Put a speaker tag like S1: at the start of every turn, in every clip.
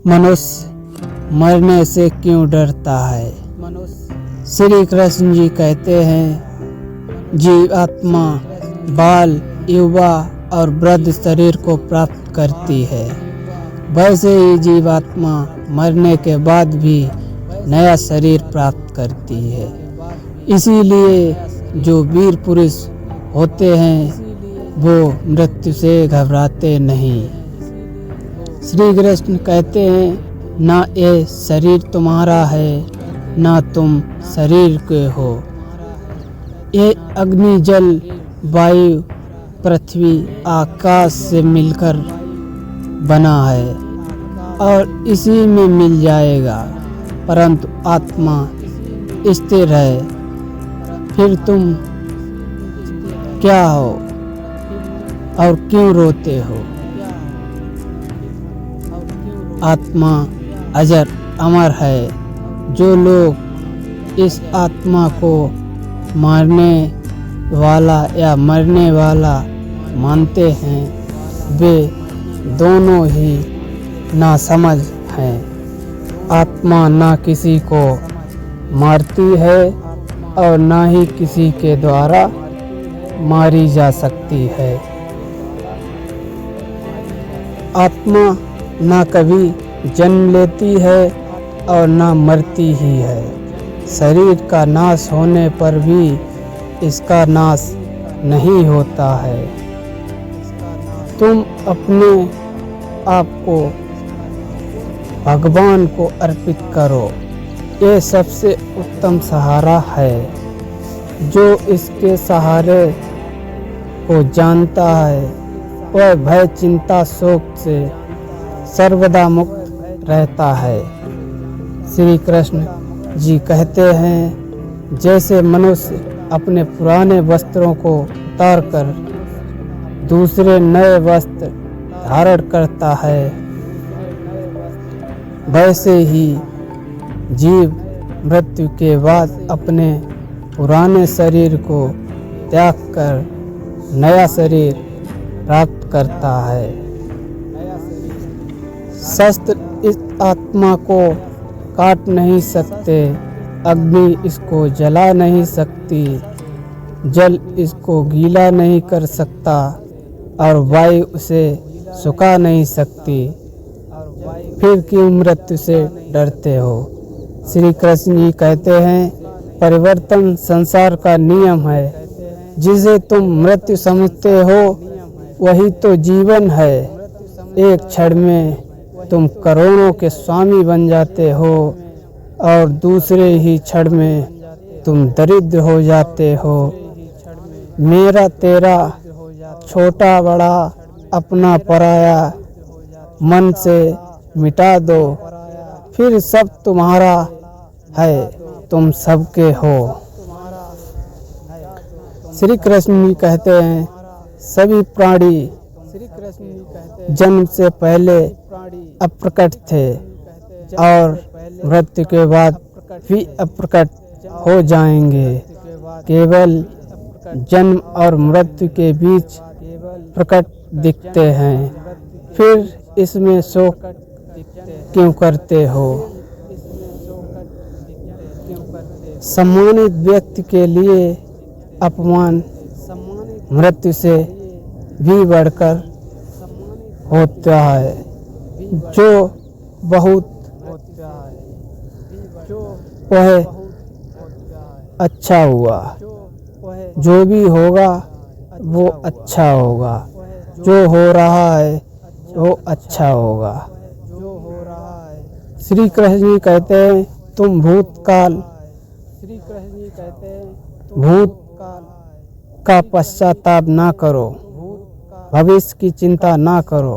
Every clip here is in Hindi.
S1: मनुष्य मरने से क्यों डरता है? श्री कृष्ण जी कहते हैं, जीवात्मा बाल, युवा और वृद्ध शरीर को प्राप्त करती है। वैसे ही जीवात्मा मरने के बाद भी नया शरीर प्राप्त करती है। इसीलिए जो वीर पुरुष होते हैं वो मृत्यु से घबराते नहीं। श्री कृष्ण कहते हैं, ना ये शरीर तुम्हारा है ना तुम शरीर के हो। ये अग्नि, जल, वायु, पृथ्वी, आकाश से मिलकर बना है और इसी में मिल जाएगा, परंतु आत्मा स्थिर है। फिर तुम क्या हो और क्यों रोते हो? आत्मा अजर अमर है। जो लोग इस आत्मा को मारने वाला या मरने वाला मानते हैं वे दोनों ही नासमझ हैं। आत्मा ना किसी को मारती है और ना ही किसी के द्वारा मारी जा सकती है। आत्मा ना कभी जन्म लेती है और ना मरती ही है। शरीर का नाश होने पर भी इसका नाश नहीं होता है। तुम अपने आप को भगवान को अर्पित करो। ये सबसे उत्तम सहारा है। जो इसके सहारे को जानता है वह भय, चिंता, शोक से सर्वदा मुक्त रहता है। श्री कृष्ण जी कहते हैं, जैसे मनुष्य अपने पुराने वस्त्रों को उतारकर दूसरे नए वस्त्र धारण करता है, वैसे ही जीव मृत्यु के बाद अपने पुराने शरीर को त्याग कर नया शरीर प्राप्त करता है। शस्त्र इस आत्मा को काट नहीं सकते, अग्नि इसको जला नहीं सकती, जल इसको गीला नहीं कर सकता और वायु उसे सुखा नहीं सकती। फिर क्यों मृत्यु से डरते हो? श्री कृष्ण जी कहते हैं, परिवर्तन संसार का नियम है। जिसे तुम मृत्यु समझते हो वही तो जीवन है। एक क्षण में तुम करोड़ों के स्वामी बन जाते हो और दूसरे ही क्षण में तुम दरिद्र हो जाते हो। मेरा तेरा, छोटा बड़ा, अपना पराया मन से मिटा दो, फिर सब तुम्हारा है, तुम सबके हो। श्री कृष्ण जी कहते हैं, सभी प्राणी जन्म से पहले अप्रकट थे और मृत्यु के बाद भी अप्रकट हो जाएंगे। केवल जन्म और मृत्यु के बीच प्रकट दिखते हैं। फिर इसमें शोक क्यों करते हो? सम्मानित व्यक्ति के लिए अपमान मृत्यु से भी बढ़कर होता है। जो बहुत वह अच्छा हुआ, जो भी होगा वो अच्छा होगा, जो हो रहा है वो अच्छा होगा। श्री कृष्ण जी कहते हैं, तुम भूतकाल का पश्चाताप ना करो, भविष्य की चिंता ना करो,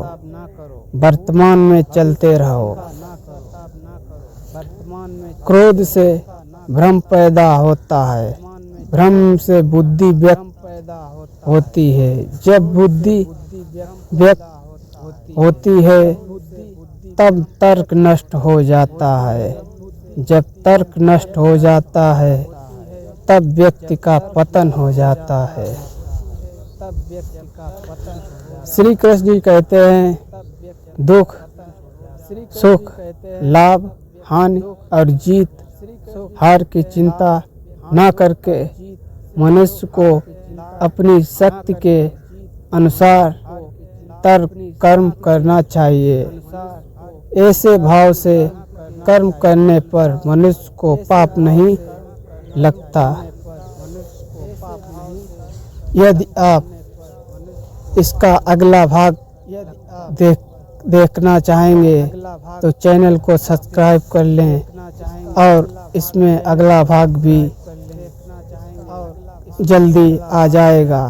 S1: वर्तमान में चलते रहो। क्रोध से भ्रम पैदा होता है, भ्रम से बुद्धि व्यक्त होती है। जब बुद्धि व्यक्त होती है तब तर्क नष्ट हो जाता है। जब तर्क नष्ट हो जाता है तब व्यक्ति का पतन हो जाता है। श्री कृष्ण जी कहते हैं, दुख सुख, लाभ, हानि और जीत हार की चिंता न करके मनुष्य को अपनी शक्ति के अनुसार तर्क कर्म करना चाहिए। ऐसे भाव से कर्म करने पर मनुष्य को पाप नहीं लगता। यदि आप इसका अगला भाग देखना चाहेंगे तो चैनल को सब्सक्राइब कर लें और इसमें अगला भाग भी जल्दी आ जाएगा।